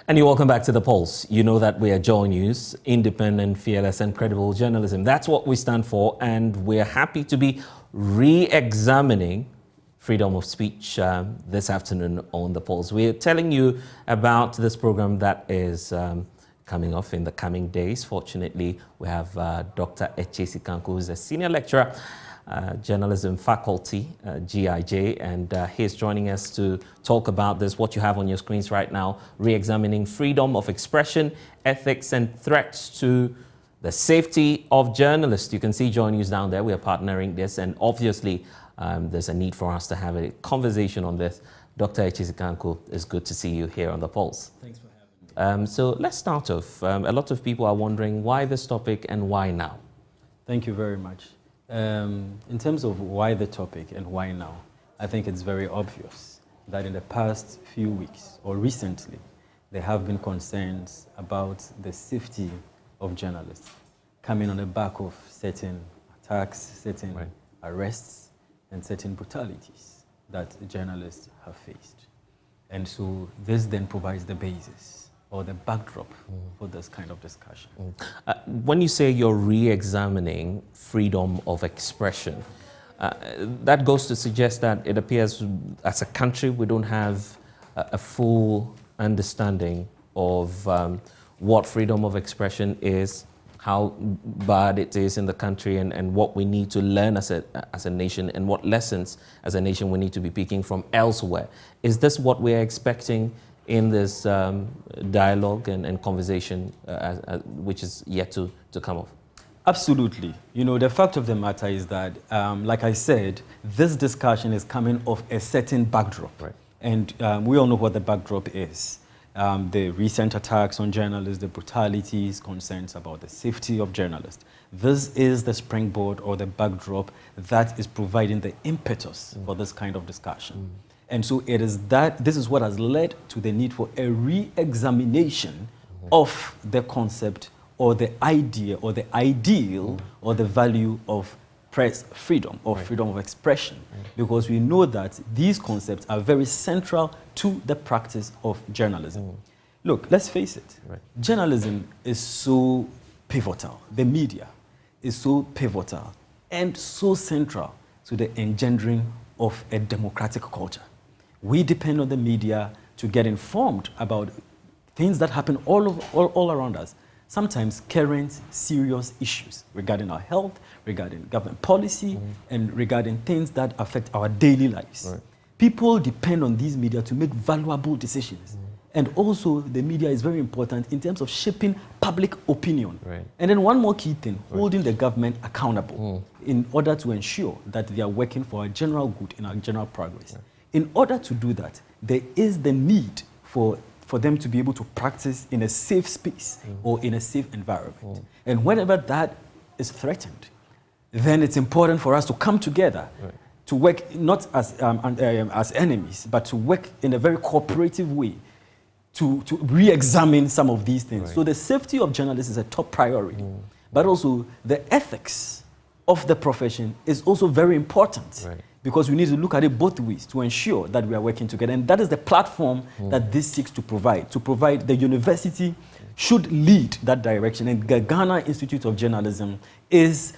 And you're welcome back to The Pulse. You know that we are Joy News, independent, fearless, and credible journalism. That's what we stand for, and we're happy to be re-examining freedom of speech this afternoon on The Pulse. We're telling you about this program that is coming off in the coming days. Fortunately, we have Dr. Echesi Kanku, who's a senior lecturer, journalism faculty, GIJ, and he's joining us to talk about this, what you have on your screens right now, re-examining freedom of expression, ethics, and threats to the safety of journalists. You can see Joy News down there. We are partnering this, and obviously there's a need for us to have a conversation on this. Dr. Echesi Kanku, it's good to see you here on The Pulse. Thanks for having me. So let's start off. A lot of people are wondering why this topic and why now? Thank you very much. In terms of why the topic and why now, I think it's very obvious that in the past few weeks or recently, there have been concerns about the safety of journalists coming on the back of certain attacks, certain arrests, and certain brutalities that journalists have faced. And so this then provides the basis or the backdrop for this kind of discussion. When you say you're re-examining freedom of expression, that goes to suggest that it appears as a country we don't have a full understanding of what freedom of expression is, how bad it is in the country, and what we need to learn as a nation, and what lessons as a nation we need to be picking from elsewhere. Is this what we're expecting in this dialogue and conversation which is yet to come off? Absolutely. You know, the fact of the matter is that, like I said, this discussion is coming off a certain backdrop. Right. And we all know what the backdrop is. The recent attacks on journalists, the brutalities, concerns about the safety of journalists. This is the springboard or the backdrop that is providing the impetus for this kind of discussion. And so it is that, this is what has led to the need for a re-examination of the concept or the idea or the ideal or the value of press freedom or freedom of expression. Because we know that these concepts are very central to the practice of journalism. Look, let's face it, journalism is so pivotal. The media is so pivotal and so central to the engendering of a democratic culture. We depend on the media to get informed about things that happen all around us. Sometimes current, serious issues regarding our health, regarding government policy, and regarding things that affect our daily lives. People depend on these media to make valuable decisions. And also, the media is very important in terms of shaping public opinion. And then one more key thing, holding the government accountable in order to ensure that they are working for our general good and our general progress. In order to do that, there is the need for them to be able to practice in a safe space or in a safe environment. And whenever that is threatened, then it's important for us to come together to work not as enemies, but to work in a very cooperative way to re-examine some of these things. So the safety of journalists is a top priority, but also the ethics of the profession is also very important. Because we need to look at it both ways to ensure that we are working together. And that is the platform that this seeks to provide. To provide, the university should lead that direction. And the Ghana Institute of Journalism is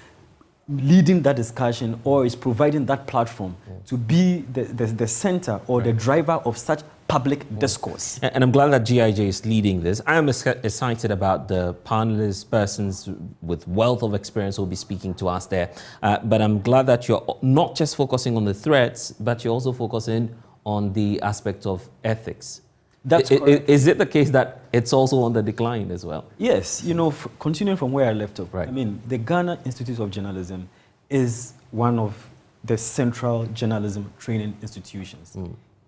leading that discussion or is providing that platform to be the center or the driver of such public discourse. And I'm glad that GIJ is leading this. I am excited about the panelists, persons with wealth of experience who will be speaking to us there. But I'm glad that you're not just focusing on the threats, but you're also focusing on the aspect of ethics. That's correct. Is it the case that it's also on the decline as well? Yes. You know, continuing from where I left off, I mean, the Ghana Institute of Journalism is one of the central journalism training institutions.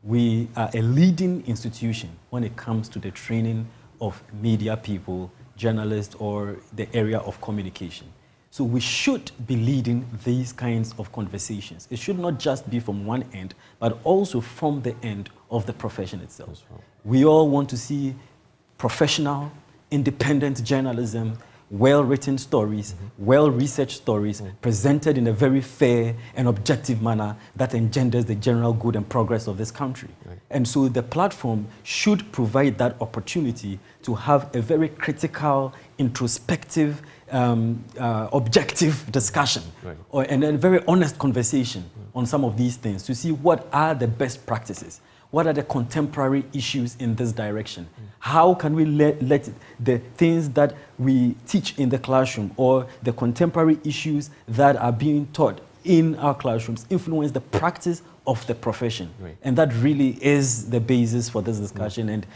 We are a leading institution when it comes to the training of media people, journalists, or the area of communication. So we should be leading these kinds of conversations. It should not just be from one end, but also from the end of the profession itself. We all want to see professional, independent journalism well-written stories, well-researched stories, presented in a very fair and objective manner that engenders the general good and progress of this country. Right. And so the platform should provide that opportunity to have a very critical, introspective, objective discussion, right, and a very honest conversation on some of these things to see what are the best practices. What are the contemporary issues in this direction? How can we let the things that we teach in the classroom or the contemporary issues that are being taught in our classrooms influence the practice of the profession? Right. And that really is the basis for this discussion and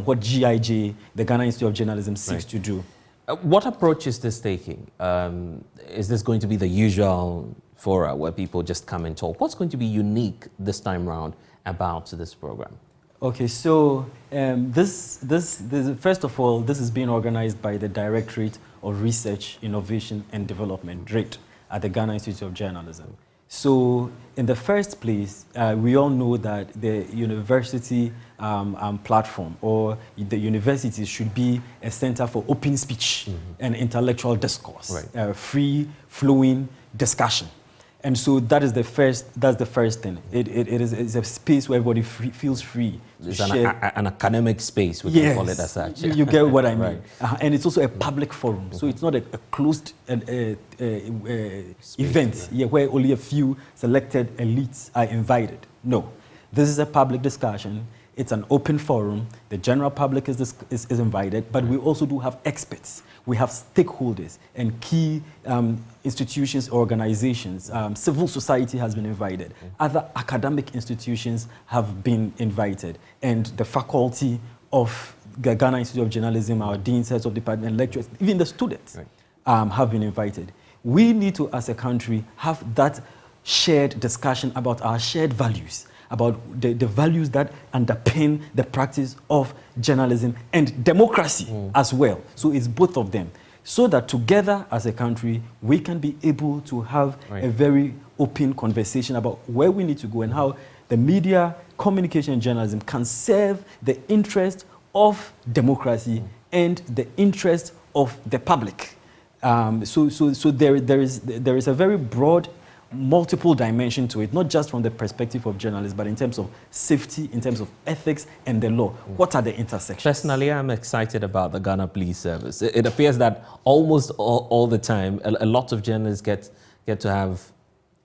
what GIJ, the Ghana Institute of Journalism, seeks to do. What approach is this taking? Is this going to be the usual fora where people just come and talk? What's going to be unique this time around about this program? Okay, so this first of all, this is being organized by the Directorate of Research, Innovation and Development, DRIT, at the Ghana Institute of Journalism. So in the first place, we all know that the university platform or the universities should be a center for open speech and intellectual discourse, right, free flowing discussion. And so that is the first. That's the first thing. It's a space where everybody feels free. It's an academic space. We can call it as such. You get what I mean. Right. And it's also a public forum. So it's not a closed event, where only a few selected elites are invited. No, this is a public discussion. It's an open forum. The general public is invited, but we also do have experts. We have stakeholders and key institutions, organizations. Civil society has been invited. Other academic institutions have been invited. And the faculty of the Ghana Institute of Journalism, our deans, heads of department, lecturers, even the students have been invited. We need to, as a country, have that shared discussion about our shared values, about the values that underpin the practice of journalism and democracy as well. So it's both of them. So that together as a country, we can be able to have a very open conversation about where we need to go and how the media, communication and journalism can serve the interest of democracy and the interest of the public. So there is a very broad multiple dimension to it, not just from the perspective of journalists, but in terms of safety, in terms of ethics and the law. What are the intersections? Personally, I'm excited about the Ghana Police Service. It appears that almost all the time, a lot of journalists get to have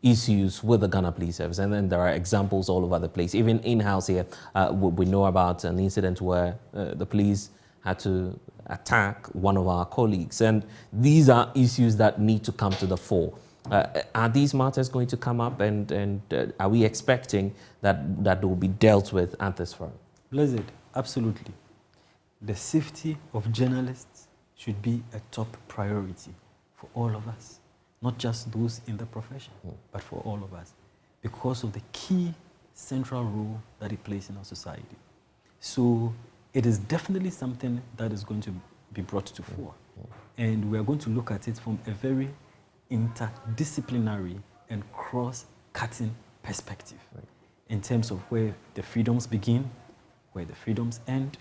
issues with the Ghana Police Service, and then there are examples all over the place. Even in-house here, we know about an incident where the police had to attack one of our colleagues, and these are issues that need to come to the fore. Are these matters going to come up, and are we expecting that they will be dealt with at this forum? Blessed, absolutely. The safety of journalists should be a top priority for all of us, not just those in the profession, but for all of us, because of the key central role that it plays in our society. So it is definitely something that is going to be brought to fore, and we are going to look at it from a very interdisciplinary and cross-cutting perspective, in terms of where the freedoms begin, where the freedoms end,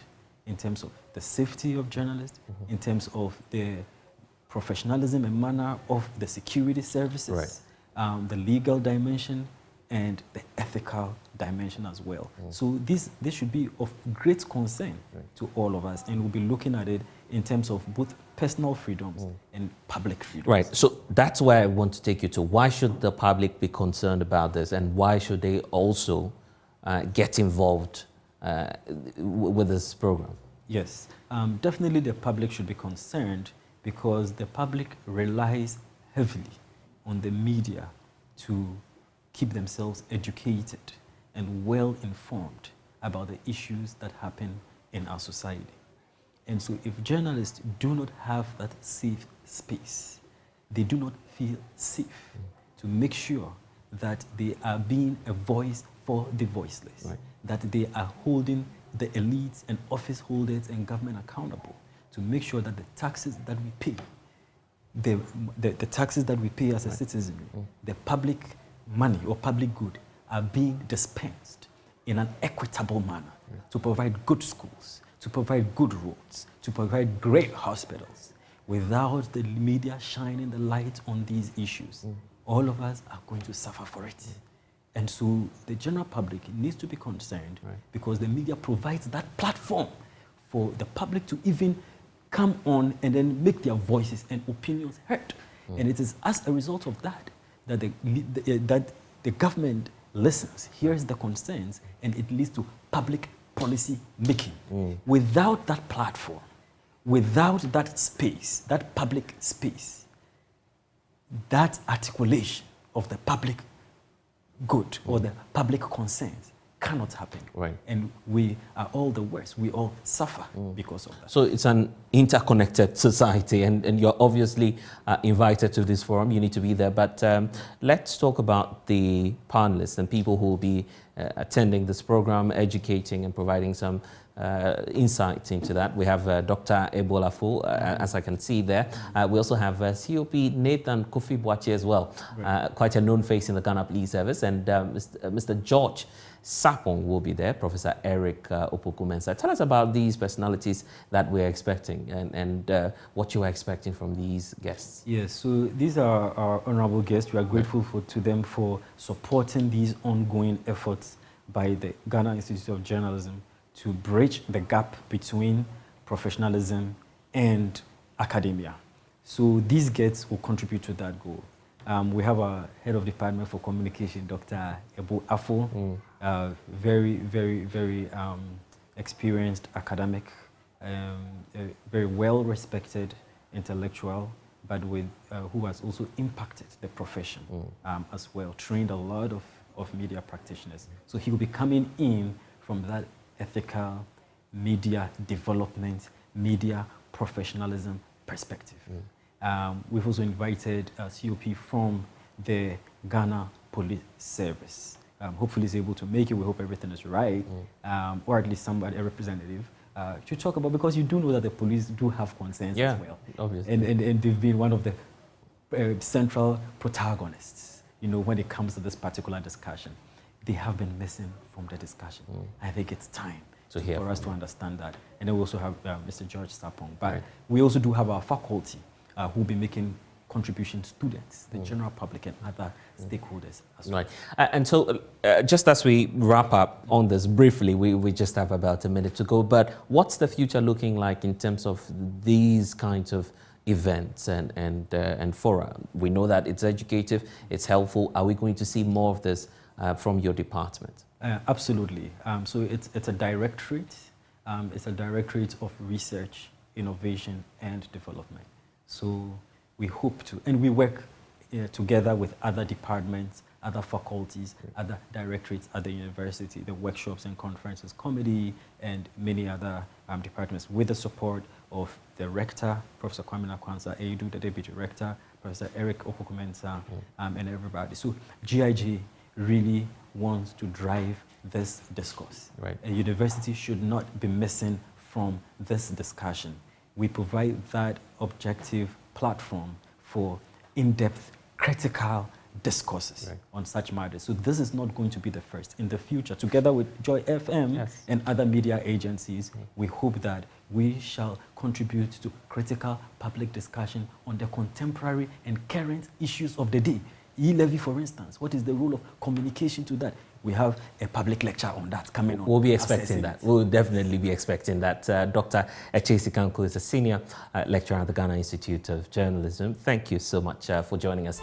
in terms of the safety of journalists, in terms of the professionalism and manner of the security services, the legal dimension, and the ethical dimension as well. So this should be of great concern to all of us, and we'll be looking at it in terms of both personal freedoms and public freedoms. Right, so that's where I want to take you to. Why should the public be concerned about this, and why should they also get involved with this program? Yes, definitely the public should be concerned, because the public relies heavily on the media to keep themselves educated and well informed about the issues that happen in our society. And so if journalists do not have that safe space, they do not feel safe to make sure that they are being a voice for the voiceless, that they are holding the elites and office holders and government accountable, to make sure that the taxes that we pay, the taxes that we pay as a citizen, the public money or public good, are being dispensed in an equitable manner to provide good schools, to provide good roads, to provide great hospitals. Without the media shining the light on these issues, all of us are going to suffer for it. And so the general public needs to be concerned because the media provides that platform for the public to even come on and then make their voices and opinions heard. And it is as a result of that that the government listens, hears the concerns, and it leads to public policy making. Without that platform, without that space, that public space, that articulation of the public good or the public concerns cannot happen. And we are all the worse. We all suffer because of that. So it's an interconnected society, and you're obviously invited to this forum. You need to be there. But let's talk about the panelists and people who will be attending this program, educating and providing some insights into that. We have Dr. Ebolafo, as I can see there. We also have COP Nathan Kofi Boachi as well, quite a known face in the Ghana Police Service, and Mr. George Sapong will be there, Professor Eric Opoku-Mensah. Tell us about these personalities that we're expecting and what you are expecting from these guests. Yes, so these are our honorable guests. We are grateful to them for supporting these ongoing efforts by the Ghana Institute of Journalism to bridge the gap between professionalism and academia. So these guests will contribute to that goal. We have our head of department for communication, Dr. Ebolafo, very, very, very experienced academic, very well-respected intellectual, but with who has also impacted the profession as well, trained a lot of media practitioners. So he will be coming in from that ethical media development, media professionalism perspective. We've also invited COP from the Ghana Police Service. Hopefully he's able to make it. We hope everything is right, or at least somebody, a representative, to talk about, because you do know that the police do have concerns as well. Obviously. And they've been one of the central protagonists, you know, when it comes to this particular discussion. They have been missing from the discussion. I think it's time for us to understand that. And then we also have Mr. George Sapong. But we also do have our faculty who will be making contributions, students, the general public, and other stakeholders as well. And so just as we wrap up on this briefly, we just have about a minute to go, but what's the future looking like in terms of these kinds of events and fora? We know that it's educative, it's helpful. Are we going to see more of this from your department? Absolutely. So it's a directorate. It's a directorate of research, innovation, and development. So we hope to, and we work together with other departments, other faculties, other directorates at the university, the workshops and conferences committee, and many other departments, with the support of the rector, Professor Kwame Nakwansa, AIDU, the deputy rector, Professor Eric Opoku-Mensah, and everybody. So GIG really wants to drive this discourse. A university should not be missing from this discussion. We provide that objective platform for in-depth, critical discourses on such matters. So this is not going to be the first. In the future, together with Joy FM and other media agencies, we hope that we shall contribute to critical public discussion on the contemporary and current issues of the day. E-levy, for instance, what is the role of communication to that? We have a public lecture on that coming on. We'll be expecting that. We'll definitely be expecting that. Dr. Echesi Kanko is a senior lecturer at the Ghana Institute of Journalism. Thank you so much for joining us.